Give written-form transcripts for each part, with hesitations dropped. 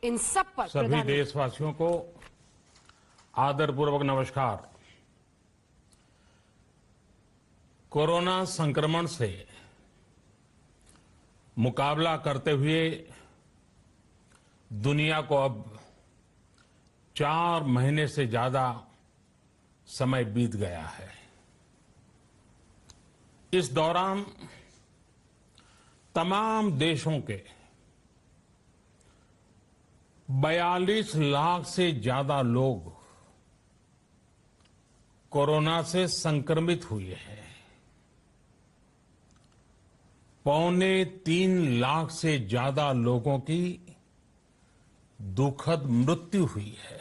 इन सब पर सभी देशवासियों को आदरपूर्वक नमस्कार। कोरोना संक्रमण से मुकाबला करते हुए दुनिया को अब 4 महीने से ज्यादा समय बीत गया है। इस दौरान तमाम देशों के 42 लाख से ज्यादा लोग कोरोना से संक्रमित हुए हैं। 2.25 लाख से ज्यादा लोगों की दुखद मृत्यु हुई है।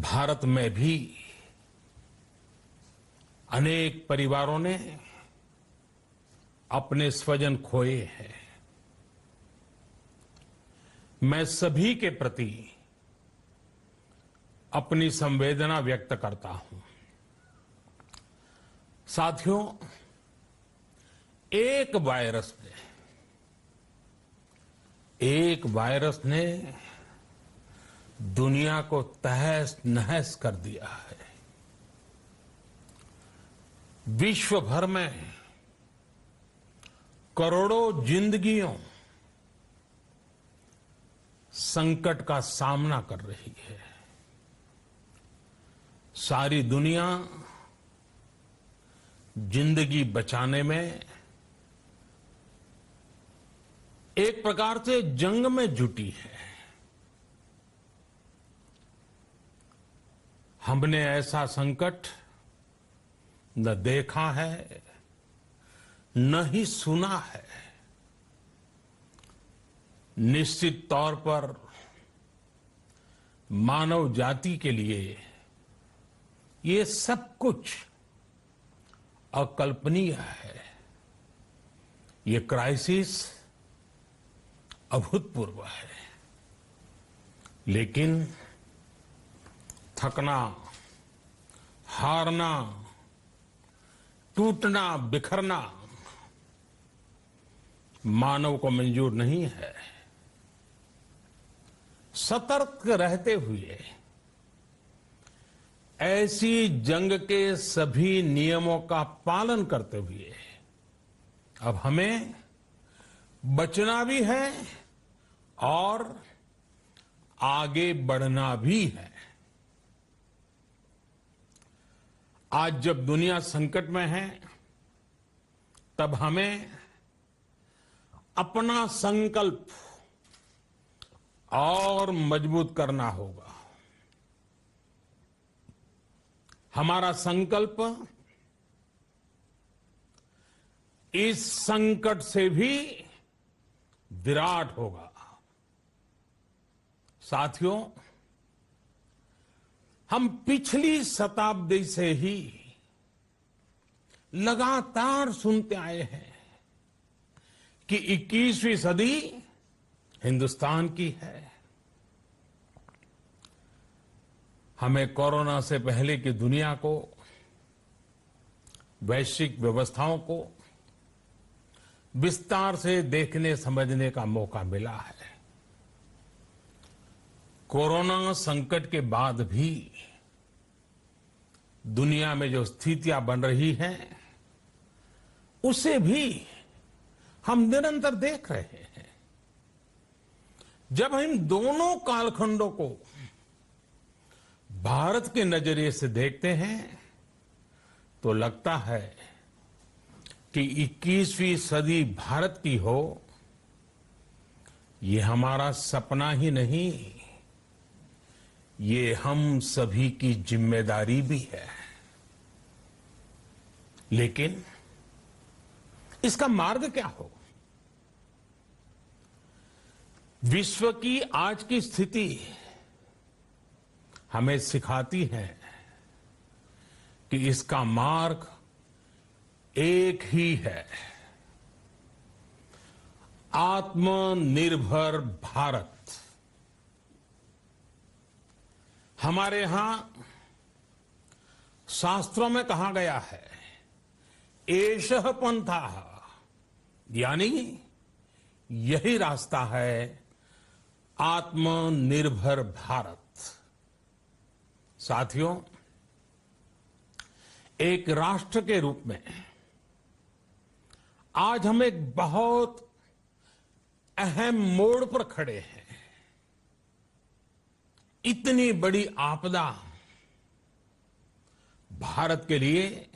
भारत में भी अनेक परिवारों ने अपने स्वजन खोए हैं। मैं सभी के प्रति अपनी संवेदना व्यक्त करता हूं। साथियों, एक वायरस ने दुनिया को तहस नहस कर दिया है। विश्व भर में करोड़ों जिंदगियों संकट का सामना कर रही है। सारी दुनिया जिंदगी बचाने में एक प्रकार से जंग में जुटी है। हमने ऐसा संकट न देखा है, न ही सुना है। निश्चित तौर पर मानव जाति के लिए ये सब कुछ अकल्पनीय है। ये क्राइसिस अभूतपूर्व है। लेकिन थकना, हारना, टूटना, बिखरना मानव को मंजूर नहीं है। सतर्क रहते हुए ऐसी जंग के सभी नियमों का पालन करते हुए अब हमें बचना भी है और आगे बढ़ना भी है। आज जब दुनिया संकट में है, तब हमें अपना संकल्प और मजबूत करना होगा। हमारा संकल्प इस संकट से भी विराट होगा। साथियों, हम पिछली शताब्दी से ही लगातार सुनते आए हैं कि 21वीं सदी हिंदुस्तान की है। हमें कोरोना से पहले की दुनिया को, वैश्विक व्यवस्थाओं को विस्तार से देखने समझने का मौका मिला है। कोरोना संकट के बाद भी दुनिया में जो स्थितियां बन रही हैं, उसे भी हम निरंतर देख रहे हैं। जब हम दोनों कालखंडों को भारत के नजरिए से देखते हैं तो लगता है कि 21वीं सदी भारत की हो, ये हमारा सपना ही नहीं, ये हम सभी की जिम्मेदारी भी है। लेकिन इसका मार्ग क्या हो? विश्व की आज की स्थिति हमें सिखाती है कि इसका मार्ग एक ही है, आत्मनिर्भर भारत। हमारे यहां शास्त्रों में कहा गया है, एषः पंथः, यानी यही रास्ता है आत्मनिर्भर भारत। साथियों, एक राष्ट्र के रूप में आज हम एक बहुत अहम मोड़ पर खड़े हैं। इतनी बड़ी आपदा भारत के लिए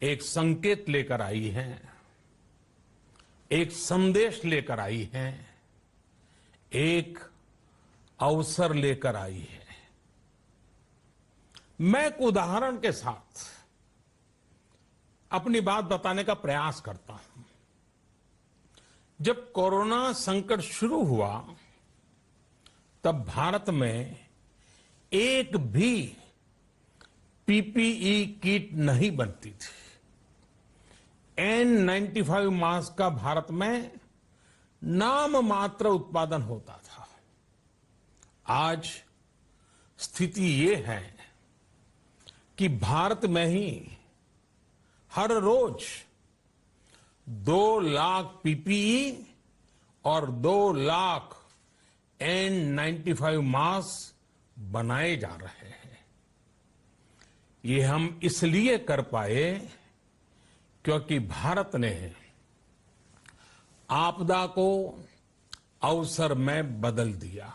एक संकेत लेकर आई है, एक संदेश लेकर आई है, एक अवसर लेकर आई है। मैं एक उदाहरण के साथ अपनी बात बताने का प्रयास करता हूं। जब कोरोना संकट शुरू हुआ तब भारत में एक भी पीपीई किट नहीं बनती थी। N95 मास्क का भारत में नाम मात्र उत्पादन होता था। आज स्थिति ये है कि भारत में ही हर रोज 2 लाख पीपीई और 2 लाख N95 मास्क बनाए जा रहे हैं। ये हम इसलिए कर पाए क्योंकि भारत ने आपदा को अवसर में बदल दिया।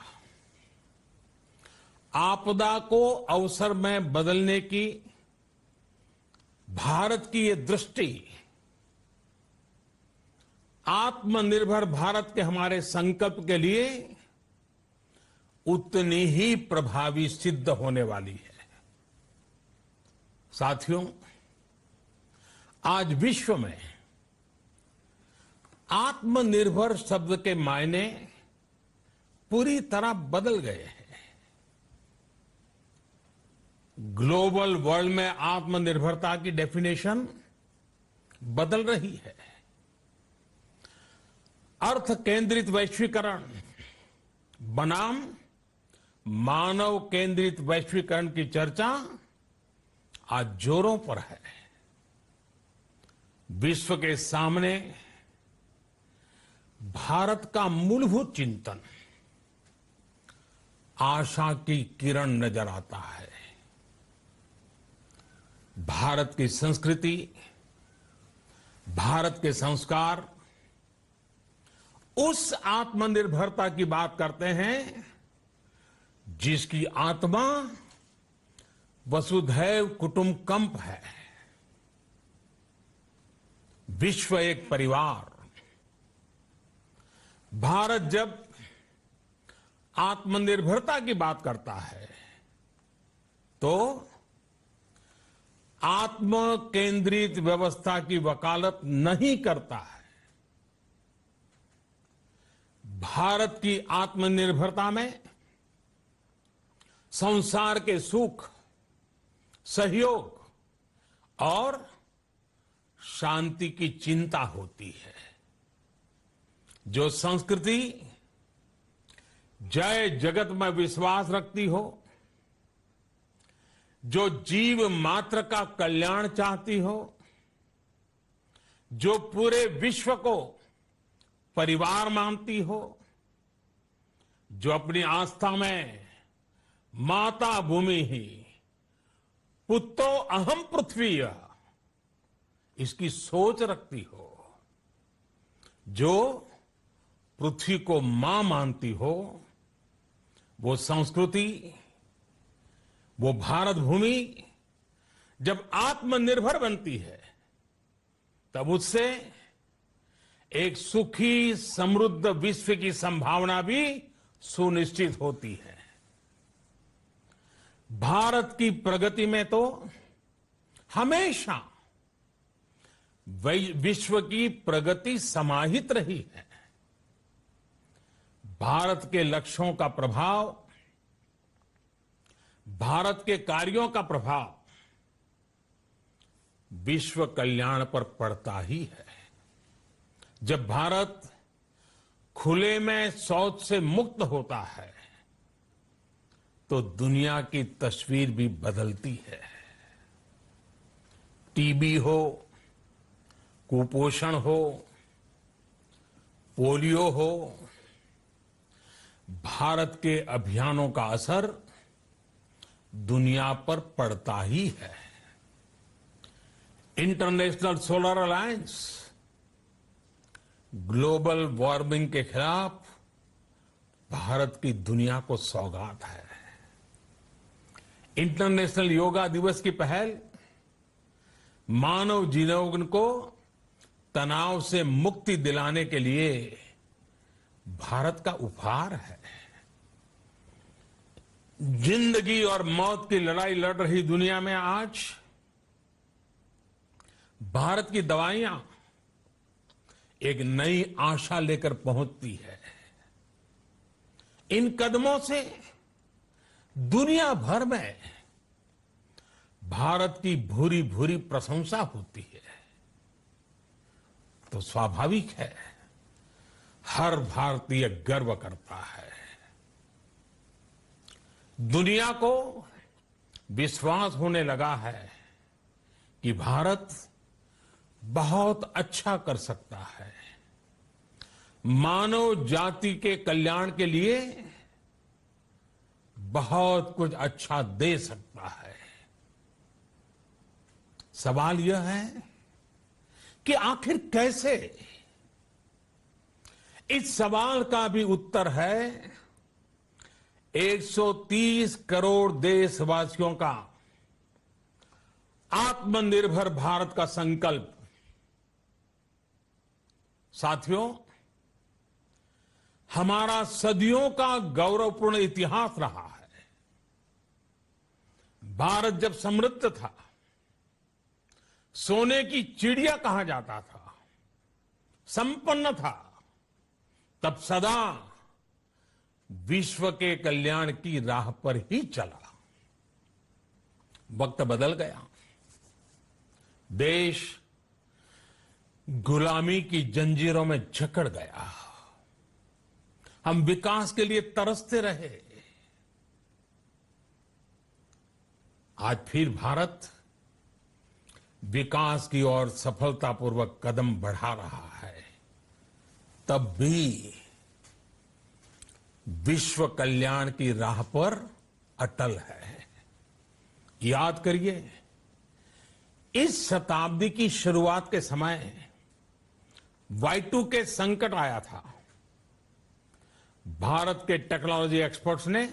आपदा को अवसर में बदलने की भारत की ये दृष्टि आत्मनिर्भर भारत के हमारे संकल्प के लिए उतनी ही प्रभावी सिद्ध होने वाली है। साथियों, आज विश्व में आत्मनिर्भर शब्द के मायने पूरी तरह बदल गए हैं। ग्लोबल वर्ल्ड में आत्मनिर्भरता की डेफिनेशन बदल रही है। अर्थ केंद्रित वैश्वीकरण बनाम मानव केंद्रित वैश्वीकरण की चर्चा आज जोरों पर है। विश्व के सामने भारत का मूलभूत चिंतन आशा की किरण नजर आता है। भारत की संस्कृति, भारत के संस्कार उस आत्मनिर्भरता की बात करते हैं जिसकी आत्मा वसुधैव कुटुंबकम है। विश्व एक परिवार। भारत जब आत्मनिर्भरता की बात करता है तो आत्म केंद्रित व्यवस्था की वकालत नहीं करता है। भारत की आत्मनिर्भरता में संसार के सुख, सहयोग और शांति की चिंता होती है। जो संस्कृति जय जगत में विश्वास रखती हो, जो जीव मात्र का कल्याण चाहती हो, जो पूरे विश्व को परिवार मानती हो, जो अपनी आस्था में माता भूमि ही पुत्रो अहम पृथ्वी इसकी सोच रखती हो, जो पृथ्वी को मां मानती हो, वो संस्कृति, वो भारत भूमि जब आत्मनिर्भर बनती है तब उससे एक सुखी समृद्ध विश्व की संभावना भी सुनिश्चित होती है। भारत की प्रगति में तो हमेशा विश्व की प्रगति समाहित रही है। भारत के लक्ष्यों का प्रभाव, भारत के कार्यों का प्रभाव विश्व कल्याण पर पड़ता ही है। जब भारत खुले में शौच से मुक्त होता है तो दुनिया की तस्वीर भी बदलती है। टीबी हो, कुपोषण हो, पोलियो हो, भारत के अभियानों का असर दुनिया पर पड़ता ही है। International solar alliance global warming के खिलाफ भारत की दुनिया को सौगात है। इंटरनेशनल योगा दिवस की पहल मानव जीवन को तनाव से मुक्ति दिलाने के लिए भारत का उपहार है। जिंदगी और मौत की लड़ाई लड़ रही दुनिया में आज भारत की दवाइयां एक नई आशा लेकर पहुंचती है। इन कदमों से दुनिया भर में भारत की भूरी भूरी प्रशंसा होती है। तो स्वाभाविक है हर भारतीय गर्व करता है। दुनिया को विश्वास होने लगा है कि भारत बहुत अच्छा कर सकता है, मानव जाति के कल्याण के लिए बहुत कुछ अच्छा दे सकता है। सवाल यह है कि आखिर कैसे? इस सवाल का भी उत्तर है 130 करोड़ देशवासियों का आत्मनिर्भर भारत का संकल्प। साथियों, हमारा सदियों का गौरवपूर्ण इतिहास रहा है। भारत जब समृद्ध था, सोने की चिड़िया कहा जाता था, संपन्न था, तब सदा विश्व के कल्याण की राह पर ही चला। वक्त बदल गया, देश गुलामी की जंजीरों में जकड़ गया। हम विकास के लिए तरसते रहे। आज फिर भारत विकास की ओर सफलतापूर्वक कदम बढ़ा रहा है। तब भी विश्व कल्याण की राह पर अटल है। याद करिए, इस शताब्दी की शुरुआत के समय Y2K संकट आया था। भारत के टेक्नोलॉजी एक्सपर्ट्स ने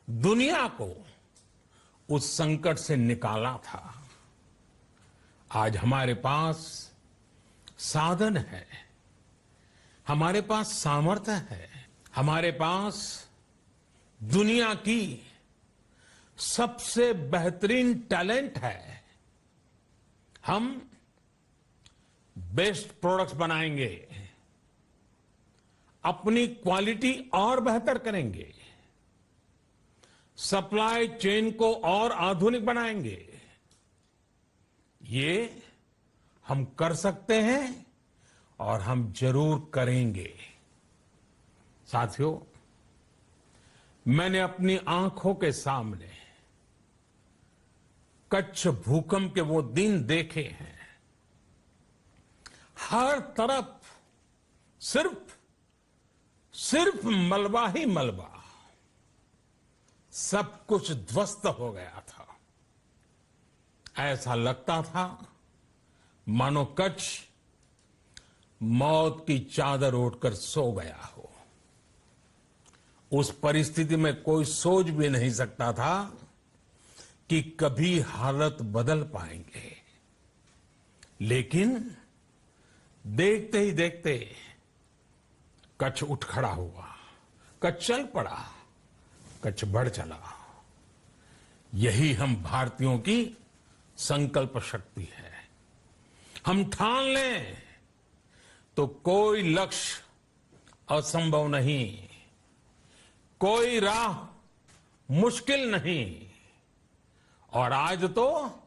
दुनिया को उस संकट से निकाला था। आज हमारे पास साधन है, हमारे पास सामर्थ्य है, हमारे पास दुनिया की सबसे बेहतरीन टैलेंट है। हम बेस्ट प्रोडक्ट्स बनाएंगे, अपनी क्वालिटी और बेहतर करेंगे, सप्लाई चेन को और आधुनिक बनाएंगे। ये हम कर सकते हैं और हम जरूर करेंगे। साथियों, मैंने अपनी आंखों के सामने कच्छ भूकंप के वो दिन देखे हैं। हर तरफ सिर्फ मलबा ही मलबा, सब कुछ ध्वस्त हो गया था। ऐसा लगता था मानो कच्छ मौत की चादर ओढ़कर सो गया हो। उस परिस्थिति में कोई सोच भी नहीं सकता था कि कभी हालत बदल पाएंगे। लेकिन देखते ही देखते कच्छ उठ खड़ा हुआ, कच्छ चल पड़ा, कच्छ बढ़ चला। यही हम भारतीयों की संकल्प शक्ति है। हम ठान लें तो कोई लक्ष्य असंभव नहीं, कोई राह मुश्किल नहीं। और आज तो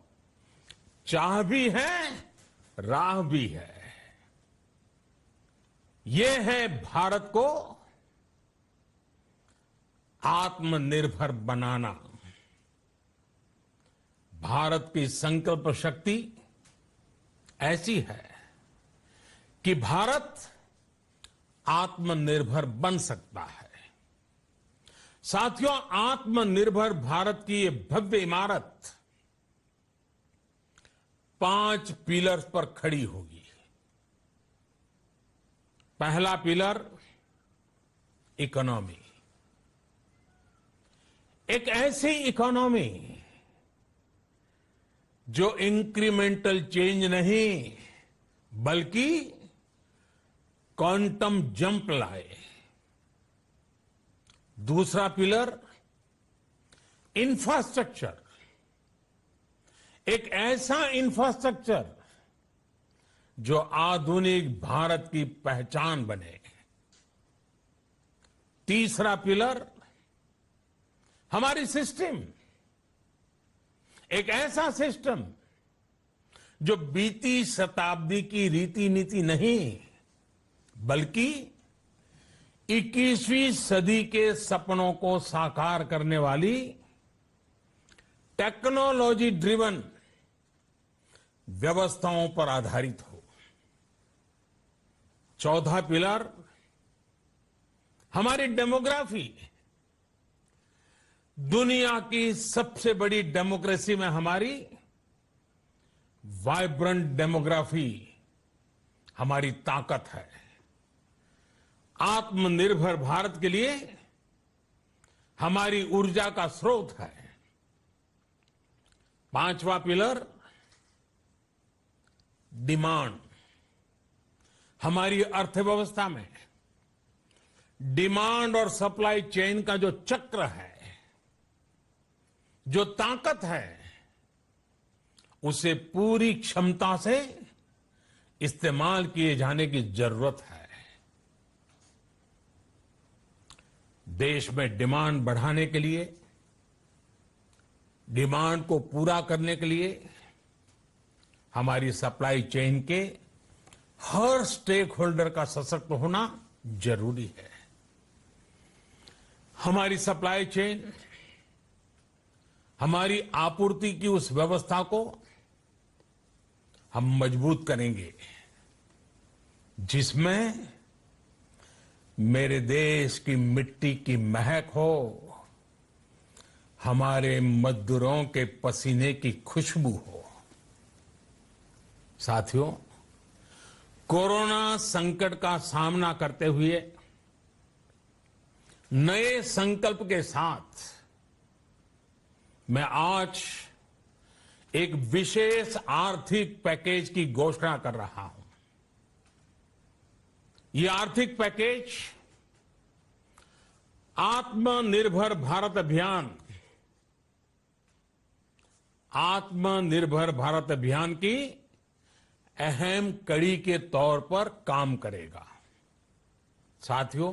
चाह भी है, राह भी है। ये है भारत को आत्मनिर्भर बनाना। भारत की संकल्प शक्ति ऐसी है कि भारत आत्मनिर्भर बन सकता है। साथियों, आत्मनिर्भर भारत की ये भव्य इमारत 5 पिलर्स पर खड़ी होगी। पहला पिलर इकोनॉमी। एक ऐसी इकोनॉमी जो इंक्रीमेंटल चेंज नहीं बल्कि क्वांटम जंप लाए। दूसरा पिलर इंफ्रास्ट्रक्चर। एक ऐसा इंफ्रास्ट्रक्चर जो आधुनिक भारत की पहचान बने। तीसरा पिलर हमारी सिस्टम। एक ऐसा सिस्टम जो बीती शताब्दी की रीति नीति नहीं बल्कि 21वीं सदी के सपनों को साकार करने वाली टेक्नोलॉजी ड्रिवन व्यवस्थाओं पर आधारित हो। चौथा पिलर हमारी डेमोग्राफी। दुनिया की सबसे बड़ी डेमोक्रेसी में हमारी वाइब्रेंट डेमोग्राफी हमारी ताकत है। आत्मनिर्भर भारत के लिए हमारी ऊर्जा का स्रोत है। पांचवा पिलर डिमांड। हमारी अर्थव्यवस्था में डिमांड और सप्लाई चेन का जो चक्र है, जो ताकत है, उसे पूरी क्षमता से इस्तेमाल किए जाने की जरूरत है। देश में डिमांड बढ़ाने के लिए, डिमांड को पूरा करने के लिए हमारी सप्लाई चेन के हर स्टेक होल्डर का सशक्त होना जरूरी है। हमारी सप्लाई चेन, हमारी आपूर्ति की उस व्यवस्था को हम मजबूत करेंगे जिसमें मेरे देश की मिट्टी की महक हो, हमारे मजदूरों के पसीने की खुशबू हो। साथियों, कोरोना संकट का सामना करते हुए नए संकल्प के साथ मैं आज एक विशेष आर्थिक पैकेज की घोषणा कर रहा हूं। ये आर्थिक पैकेज आत्मनिर्भर भारत अभियान, आत्मनिर्भर भारत अभियान की अहम कड़ी के तौर पर काम करेगा। साथियों,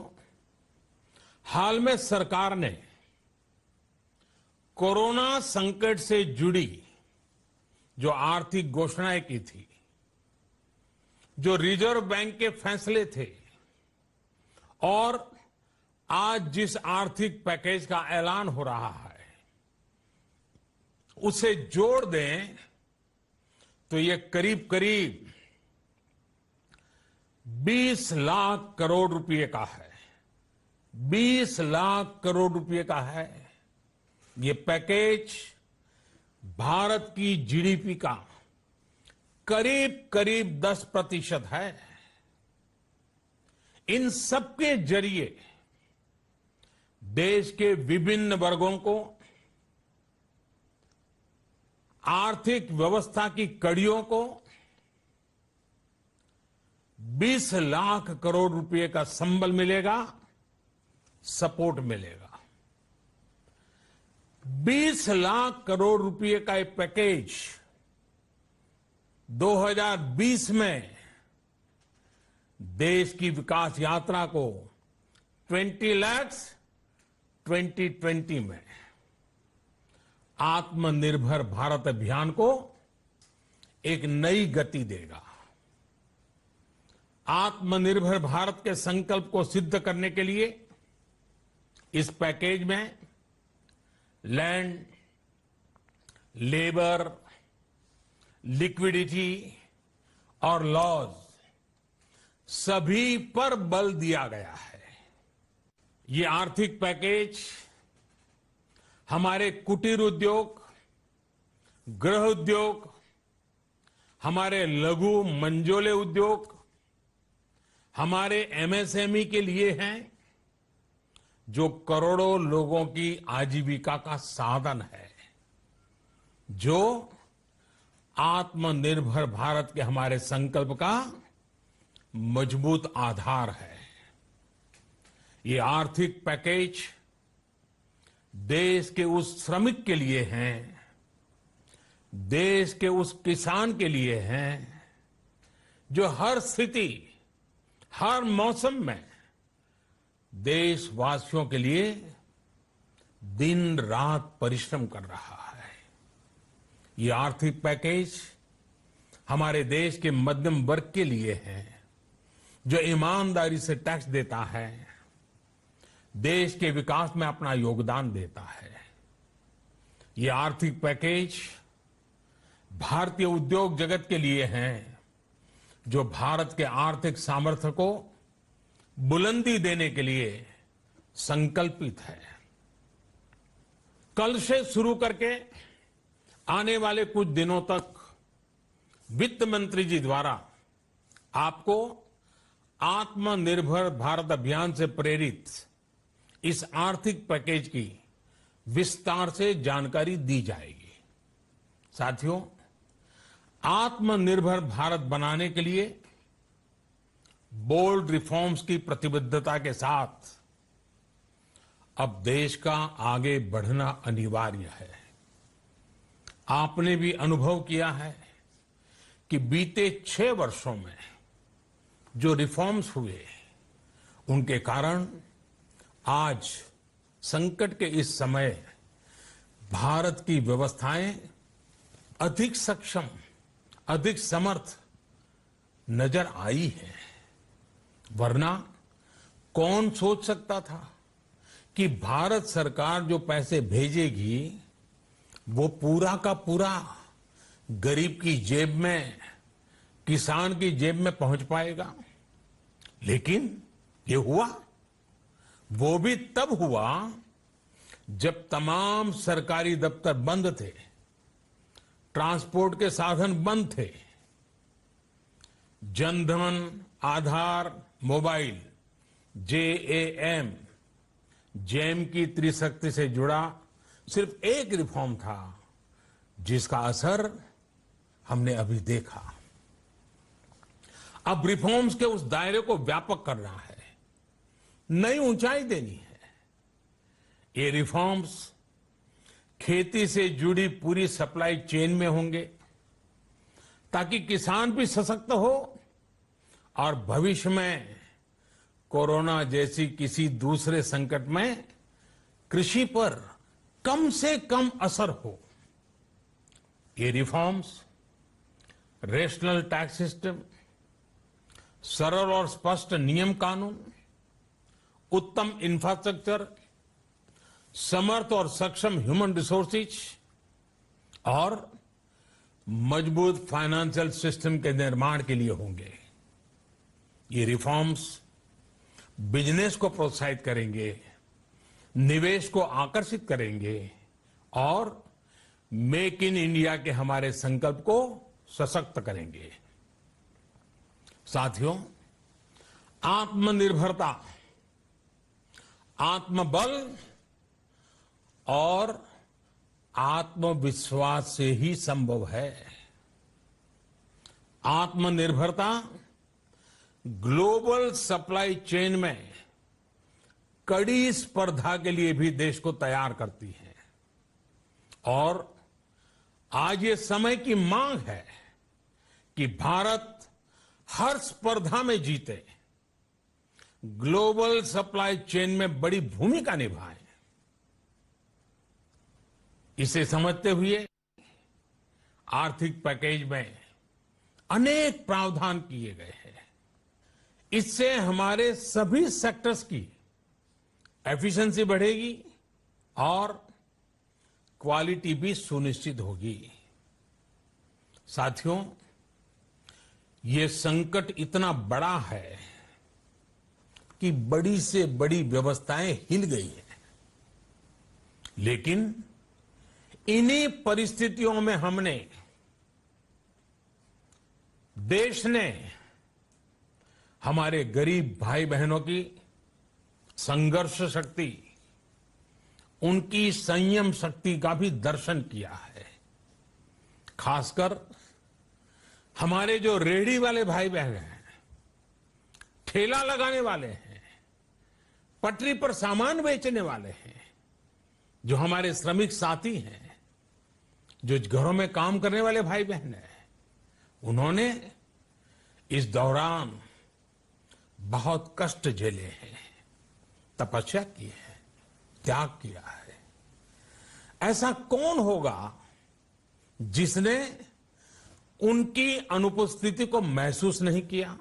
हाल में सरकार ने कोरोना संकट से जुड़ी जो आर्थिक घोषणाएं की थी, जो रिजर्व बैंक के फैसले थे और आज जिस आर्थिक पैकेज का ऐलान हो रहा है, उसे जोड़ दें तो ये करीब करीब 20 लाख करोड़ रुपए का है। 20 लाख करोड़ रुपए का है। ये पैकेज भारत की जीडीपी का करीब करीब 10% है। इन सबके जरिए देश के विभिन्न वर्गों को आर्थिक व्यवस्था की कड़ियों को 20 लाख करोड़ रुपए का संबल मिलेगा, सपोर्ट मिलेगा। 20 लाख करोड़ रुपए का एक पैकेज 2020 में देश की विकास यात्रा को 20 लाख 2020 में आत्मनिर्भर भारत अभियान को एक नई गति देगा। आत्मनिर्भर भारत के संकल्प को सिद्ध करने के लिए इस पैकेज में लैंड, लेबर, लिक्विडिटी और लॉज सभी पर बल दिया गया है। ये आर्थिक पैकेज हमारे कुटीर उद्योग, गृह उद्योग, हमारे लघु मंझोले उद्योग, हमारे एमएसएमई के लिए हैं, जो करोड़ों लोगों की आजीविका का साधन है, जो आत्मनिर्भर भारत के हमारे संकल्प का मजबूत आधार है। ये आर्थिक पैकेज देश के उस श्रमिक के लिए हैं, देश के उस किसान के लिए हैं, जो हर स्थिति, हर मौसम में देशवासियों के लिए दिन रात परिश्रम कर रहा है। ये आर्थिक पैकेज हमारे देश के मध्यम वर्ग के लिए है, जो ईमानदारी से टैक्स देता है, देश के विकास में अपना योगदान देता है। ये आर्थिक पैकेज भारतीय उद्योग जगत के लिए हैं, जो भारत के आर्थिक सामर्थ्य को बुलंदी देने के लिए संकल्पित है। कल से शुरू करके आने वाले कुछ दिनों तक वित्त मंत्री जी द्वारा आपको आत्मनिर्भर भारत अभियान से प्रेरित इस आर्थिक पैकेज की विस्तार से जानकारी दी जाएगी। साथियों, आत्मनिर्भर भारत बनाने के लिए बोल्ड रिफॉर्म्स की प्रतिबद्धता के साथ अब देश का आगे बढ़ना अनिवार्य है। आपने भी अनुभव किया है कि बीते 6 वर्षों में जो रिफॉर्म्स हुए, उनके कारण आज संकट के इस समय भारत की व्यवस्थाएं अधिक सक्षम, अधिक समर्थ नजर आई है। वरना कौन सोच सकता था कि भारत सरकार जो पैसे भेजेगी वो पूरा का पूरा गरीब की जेब में, किसान की जेब में पहुंच पाएगा। लेकिन ये हुआ, वो भी तब हुआ जब तमाम सरकारी दफ्तर बंद थे, ट्रांसपोर्ट के साधन बंद थे। जनधन, आधार, मोबाइल, जेएएम, जेम की त्रिशक्ति से जुड़ा सिर्फ एक रिफॉर्म था, जिसका असर हमने अभी देखा। अब रिफॉर्म्स के उस दायरे को व्यापक करना है, नई ऊंचाई देनी है। ये रिफॉर्म्स खेती से जुड़ी पूरी सप्लाई चेन में होंगे, ताकि किसान भी सशक्त हो और भविष्य में कोरोना जैसी किसी दूसरे संकट में कृषि पर कम से कम असर हो। ये रिफॉर्म्स रेशनल टैक्स सिस्टम, सरल और स्पष्ट नियम कानून, उत्तम इंफ्रास्ट्रक्चर, समर्थ और सक्षम ह्यूमन रिसोर्सेज और मजबूत फाइनेंशियल सिस्टम के निर्माण के लिए होंगे। ये रिफॉर्म्स बिजनेस को प्रोत्साहित करेंगे, निवेश को आकर्षित करेंगे और मेक इन इंडिया के हमारे संकल्प को सशक्त करेंगे। साथियों, आत्मनिर्भरता, आत्मबल और आत्मविश्वास से ही संभव है। आत्मनिर्भरता ग्लोबल सप्लाई चेन में कड़ी स्पर्धा के लिए भी देश को तैयार करती है और आज ये समय की मांग है कि भारत हर स्पर्धा में जीते, ग्लोबल सप्लाई चेन में बड़ी भूमिका निभाए। इसे समझते हुए आर्थिक पैकेज में अनेक प्रावधान किए गए हैं। इससे हमारे सभी सेक्टर्स की एफिशिएंसी बढ़ेगी और क्वालिटी भी सुनिश्चित होगी। साथियों, ये संकट इतना बड़ा है कि बड़ी से बड़ी व्यवस्थाएं हिल गई हैं। लेकिन इन्हीं परिस्थितियों में हमने, देश ने हमारे गरीब भाई बहनों की संघर्ष शक्ति, उनकी संयम शक्ति का भी दर्शन किया है। खासकर हमारे जो रेहड़ी वाले भाई बहन हैं, ठेला लगाने वाले हैं, पटरी पर सामान बेचने वाले हैं, जो हमारे श्रमिक साथी हैं, जो घरों में काम करने वाले भाई बहन हैं, उन्होंने इस दौरान बहुत कष्ट झेले हैं, तपस्या की है, त्याग किया है। ऐसा कौन होगा जिसने उनकी अनुपस्थिति को महसूस नहीं किया?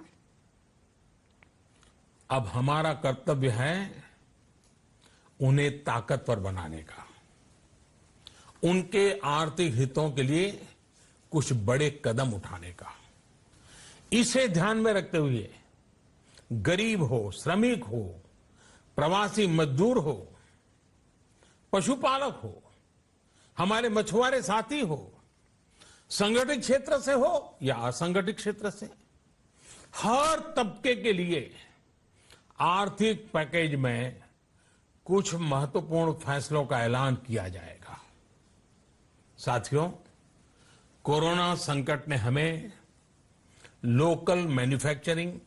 अब हमारा कर्तव्य है उन्हें ताकतवर बनाने का, उनके आर्थिक हितों के लिए कुछ बड़े कदम उठाने का। इसे ध्यान में रखते हुए गरीब हो, श्रमिक हो, प्रवासी मजदूर हो, पशुपालक हो, हमारे मछुआरे साथी हो, संगठित क्षेत्र से हो या असंगठित क्षेत्र से, हर तबके के लिए आर्थिक पैकेज में कुछ महत्वपूर्ण फैसलों का ऐलान किया जाएगा। साथियों, कोरोना संकट ने हमें local manufacturing,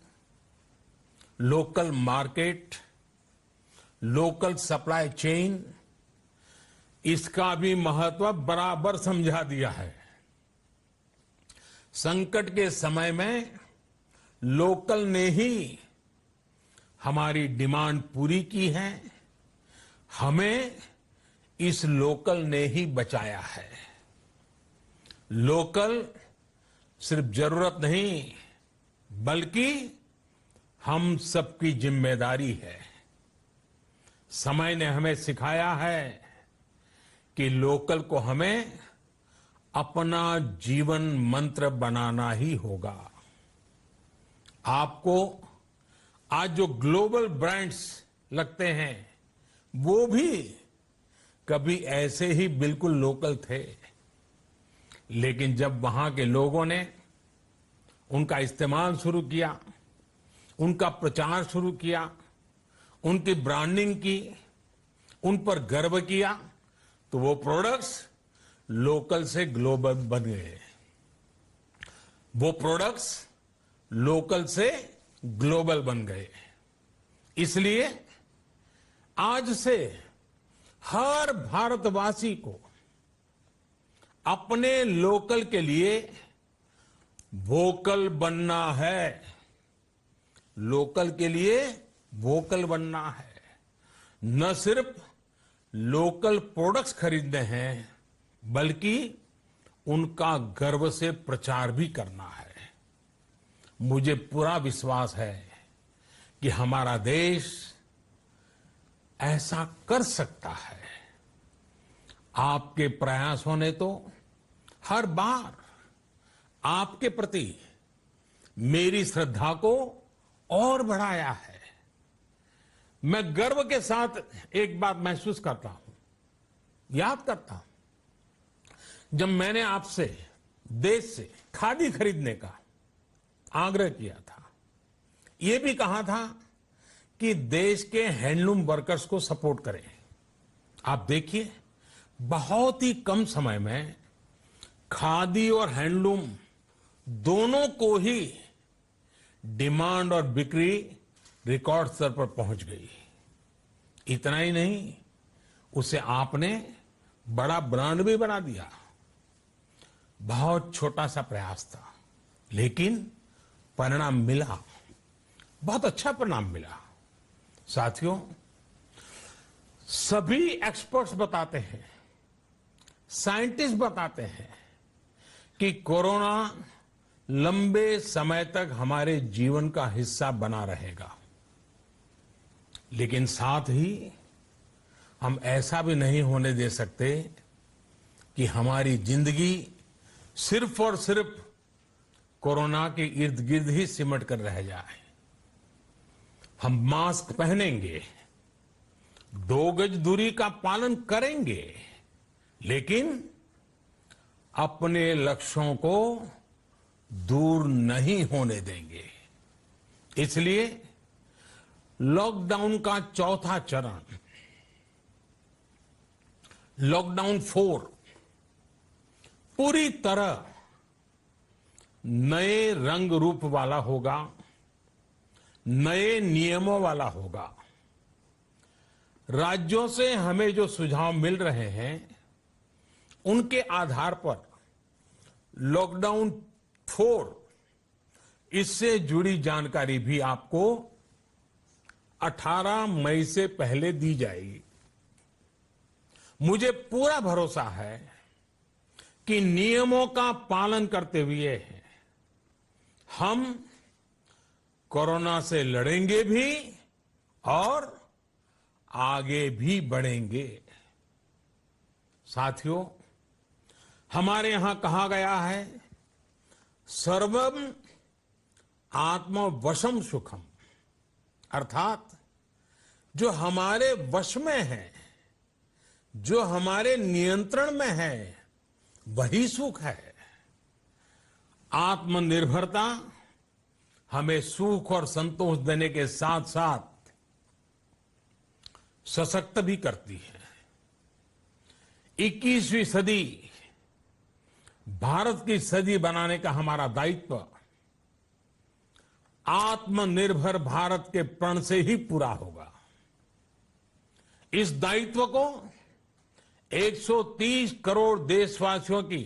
local market, local supply chain, इसका भी महत्व बराबर समझा दिया है। संकट के समय में लोकल ने ही हमारी डिमांड पूरी की है, हमें इस लोकल ने ही बचाया है। लोकल सिर्फ जरूरत नहीं, बल्कि हम सबकी जिम्मेदारी है। समय ने हमें सिखाया है कि लोकल को हमें अपना जीवन मंत्र बनाना ही होगा। आपको आज जो ग्लोबल ब्रांड्स लगते हैं, वो भी कभी ऐसे ही बिल्कुल लोकल थे, लेकिन जब वहां के लोगों ने उनका इस्तेमाल शुरू किया, उनका प्रचार शुरू किया, उनकी ब्रांडिंग की, उन पर गर्व किया, तो वो प्रोडक्ट्स लोकल से ग्लोबल बन गए। वो प्रोडक्ट्स लोकल से ग्लोबल बन गए। इसलिए आज से हर भारतवासी को अपने लोकल के लिए वोकल बनना है। लोकल के लिए वोकल बनना है। न सिर्फ लोकल प्रोडक्ट्स खरीदने हैं, बल्कि उनका गर्व से प्रचार भी करना है। मुझे पूरा विश्वास है कि हमारा देश ऐसा कर सकता है। आपके प्रयासों ने तो हर बार आपके प्रति मेरी श्रद्धा को और बढ़ाया है। मैं गर्व के साथ एक बात महसूस करता हूं, याद करता हूं, जब मैंने आपसे देश से खादी खरीदने का आग्रह किया था, यह भी कहा था कि देश के हैंडलूम वर्कर्स को सपोर्ट करें। आप देखिए, बहुत ही कम समय में खादी और हैंडलूम दोनों को ही डिमांड और बिक्री रिकॉर्ड स्तर पर पहुंच गई। इतना ही नहीं, उसे आपने बड़ा ब्रांड भी बना दिया। बहुत छोटा सा प्रयास था, लेकिन परिणाम मिला, बहुत अच्छा परिणाम मिला। साथियों, सभी एक्सपर्ट्स बताते हैं, साइंटिस्ट बताते हैं कि कोरोना लंबे समय तक हमारे जीवन का हिस्सा बना रहेगा। लेकिन साथ ही हम ऐसा भी नहीं होने दे सकते कि हमारी जिंदगी सिर्फ और सिर्फ कोरोना के इर्द गिर्द ही सिमट कर रह जाए। हम मास्क पहनेंगे, 2 गज दूरी का पालन करेंगे, लेकिन अपने लक्ष्यों को दूर नहीं होने देंगे। इसलिए लॉकडाउन का चौथा चरण, लॉकडाउन 4, पूरी तरह नए रंग रूप वाला होगा, नए नियमों वाला होगा। राज्यों से हमें जो सुझाव मिल रहे हैं, उनके आधार पर लॉकडाउन 4, इससे जुड़ी जानकारी भी आपको 18 मई से पहले दी जाएगी। मुझे पूरा भरोसा है कि नियमों का पालन करते हुए हम कोरोना से लड़ेंगे भी और आगे भी बढ़ेंगे। साथियों, हमारे यहां कहा गया है, सर्वम आत्मवशम सुखम, अर्थात जो हमारे वश में है, जो हमारे नियंत्रण में है, वही सुख है। आत्मनिर्भरता हमें सुख और संतोष देने के साथ साथ सशक्त भी करती है। 21वीं सदी भारत की सदी बनाने का हमारा दायित्व आत्मनिर्भर भारत के प्रण से ही पूरा होगा। इस दायित्व को 130 करोड़ देशवासियों की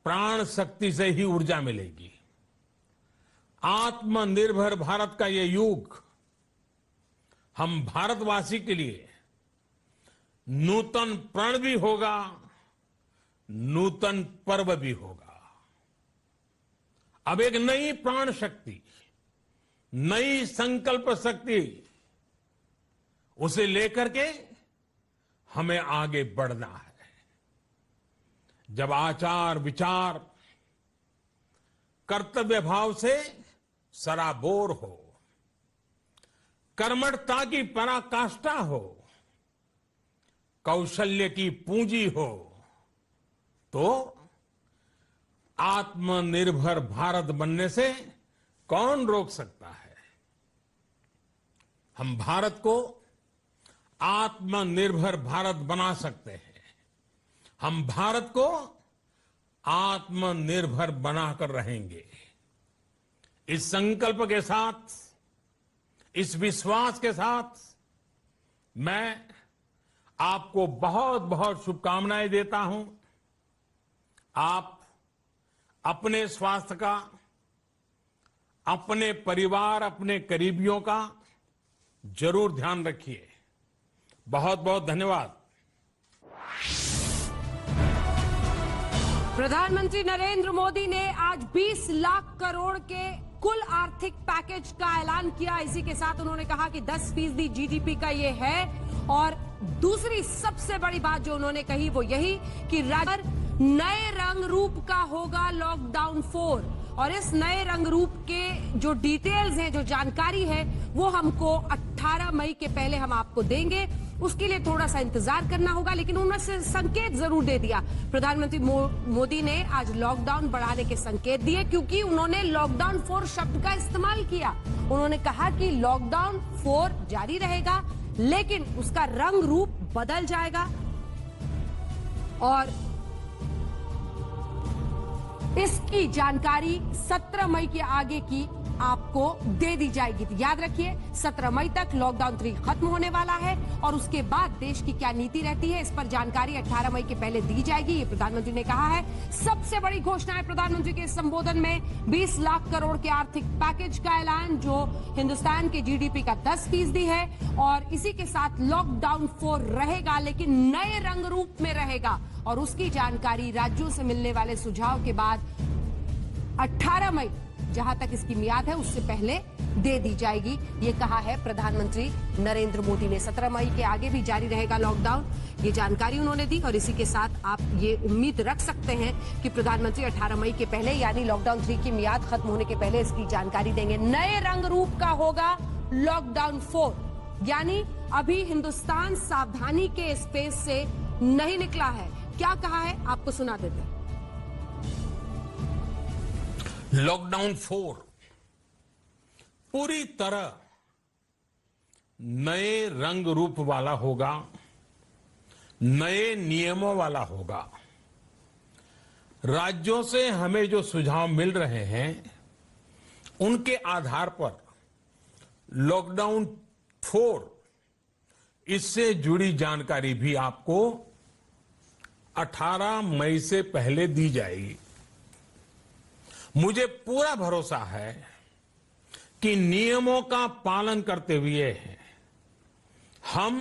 प्राण शक्ति से ही ऊर्जा मिलेगी। आत्मनिर्भर भारत का ये युग हम भारतवासी के लिए नूतन प्रण भी होगा, नूतन पर्व भी होगा। अब एक नई प्राण शक्ति, नई संकल्प शक्ति, उसे लेकर के हमें आगे बढ़ना है। जब आचार विचार कर्तव्य भाव से सराबोर हो, कर्मठता की पराकाष्ठा हो, कौशल्य की पूंजी हो, तो आत्मनिर्भर भारत बनने से कौन रोक सकता है। हम भारत को आत्मनिर्भर भारत बना सकते हैं। हम भारत को आत्मनिर्भर बनाकर रहेंगे। इस संकल्प के साथ, इस विश्वास के साथ मैं आपको बहुत बहुत शुभकामनाएं देता हूं। आप अपने स्वास्थ्य का, अपने परिवार, अपने करीबियों का जरूर ध्यान रखिए। बहुत बहुत धन्यवाद। प्रधानमंत्री नरेंद्र मोदी ने आज 20 लाख करोड़ के कुल आर्थिक पैकेज का ऐलान किया। इसी के साथ उन्होंने कहा कि 10% जीडीपी का ये है। और दूसरी सबसे बड़ी बात जो उन्होंने कही वो यही कि राज्य नए रंग रूप का होगा लॉकडाउन 4। और इस नए रंग रूप के जो डिटेल्स हैं, जो जानकारी है, वो हमको 18 मई के पहले हम आपको देंगे। उसके लिए थोड़ा सा इंतजार करना होगा, लेकिन उन्होंने संकेत जरूर दे दिया। प्रधानमंत्री मोदी ने आज लॉकडाउन बढ़ाने के संकेत दिए, क्योंकि उन्होंने लॉकडाउन 4 शब्द का इस्तेमाल किया। उन्होंने कहा कि लॉकडाउन 4 जारी रहेगा, लेकिन उसका रंग रूप बदल जाएगा और इसकी जानकारी 17 मई के आगे की आपको दे दी जाएगी। तो याद रखिए, 17 मई तक लॉकडाउन 3 खत्म होने वाला है और उसके बाद देश की क्या नीति रहती है, इस पर जानकारी 18 मई के पहले दी जाएगी। ये प्रधानमंत्री ने कहा है। सबसे बड़ी घोषणा है प्रधानमंत्री के संबोधन में 20 लाख करोड़ के आर्थिक पैकेज का ऐलान, जो हिंदुस्तान के जीडीपी का 10% है। और इसी के साथ लॉकडाउन 4 रहेगा, लेकिन नए रंग रूप में रहेगा। और उसकी जानकारी राज्यों से मिलने वाले सुझाव के बाद 18 मई, जहां तक इसकी मियाद है, उससे पहले दे दी जाएगी। ये कहा है प्रधानमंत्री नरेंद्र मोदी ने। 17 मई के आगे भी जारी रहेगा लॉकडाउन, ये जानकारी उन्होंने दी। और इसी के साथ आप ये उम्मीद रख सकते हैं कि प्रधानमंत्री 18 मई के पहले, यानी लॉकडाउन 3 की मियाद खत्म होने के पहले, इसकी जानकारी देंगे। नए रंग रूप का होगा लॉकडाउन 4। यानी अभी हिंदुस्तान सावधानी के स्पेस से नहीं निकला है। क्या कहा है आपको सुना देते हैं। लॉकडाउन 4 पूरी तरह नए रंग रूप वाला होगा, नए नियमों वाला होगा। राज्यों से हमें जो सुझाव मिल रहे हैं उनके आधार पर लॉकडाउन 4 इससे जुड़ी जानकारी भी आपको 18 मई से पहले दी जाएगी। मुझे पूरा भरोसा है कि नियमों का पालन करते हुए हम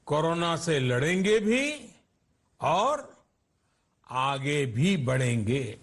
कोरोना से लड़ेंगे भी और आगे भी बढ़ेंगे।